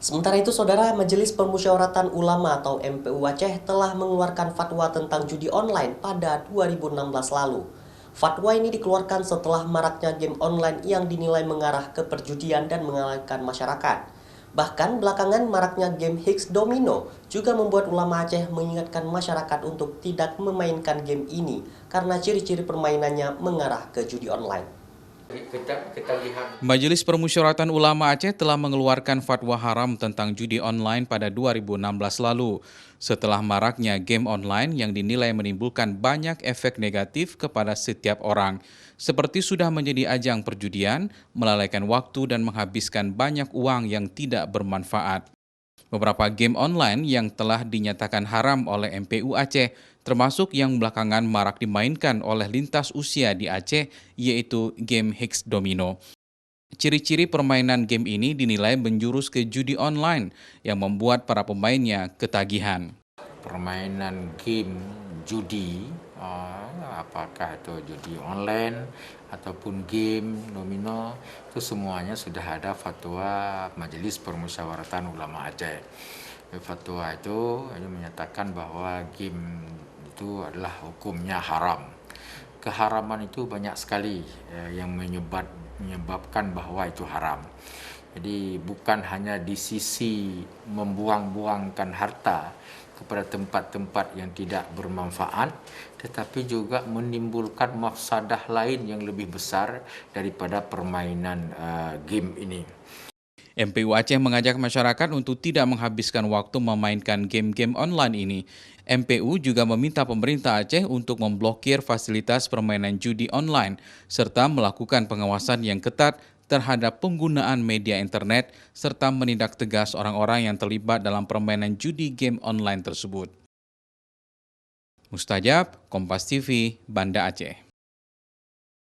Sementara itu, Saudara, Majelis Permusyawaratan Ulama atau MPU Aceh telah mengeluarkan fatwa tentang judi online pada 2016 lalu. Fatwa ini dikeluarkan setelah maraknya game online yang dinilai mengarah ke perjudian dan mengalahkan masyarakat. Bahkan belakangan maraknya game Hex Domino juga membuat ulama Aceh mengingatkan masyarakat untuk tidak memainkan game ini karena ciri-ciri permainannya mengarah ke judi online. Majelis Permusyawaratan Ulama Aceh telah mengeluarkan fatwa haram tentang judi online pada 2016 lalu, setelah maraknya game online yang dinilai menimbulkan banyak efek negatif kepada setiap orang, seperti sudah menjadi ajang perjudian, melalaikan waktu dan menghabiskan banyak uang yang tidak bermanfaat. Beberapa game online yang telah dinyatakan haram oleh MPU Aceh, termasuk yang belakangan marak dimainkan oleh lintas usia di Aceh, yaitu game Hex Domino. Ciri-ciri permainan game ini dinilai menjurus ke judi online yang membuat para pemainnya ketagihan. Permainan game judi, apakah itu judi online ataupun game domino, itu semuanya sudah ada fatwa Majelis Permusyawaratan Ulama Aceh. Fatwa itu menyatakan bahwa game itu adalah hukumnya haram. Keharaman itu banyak sekali yang menyebabkan bahwa itu haram. Jadi bukan hanya di sisi membuang-buangkan harta kepada tempat-tempat yang tidak bermanfaat, tetapi juga menimbulkan mafsadah lain yang lebih besar daripada permainan game ini. MPU Aceh mengajak masyarakat untuk tidak menghabiskan waktu memainkan game-game online ini. MPU juga meminta pemerintah Aceh untuk memblokir fasilitas permainan judi online, serta melakukan pengawasan yang ketat terhadap penggunaan media internet, serta menindak tegas orang-orang yang terlibat dalam permainan judi game online tersebut. Mustajab, Kompas TV, Banda Aceh.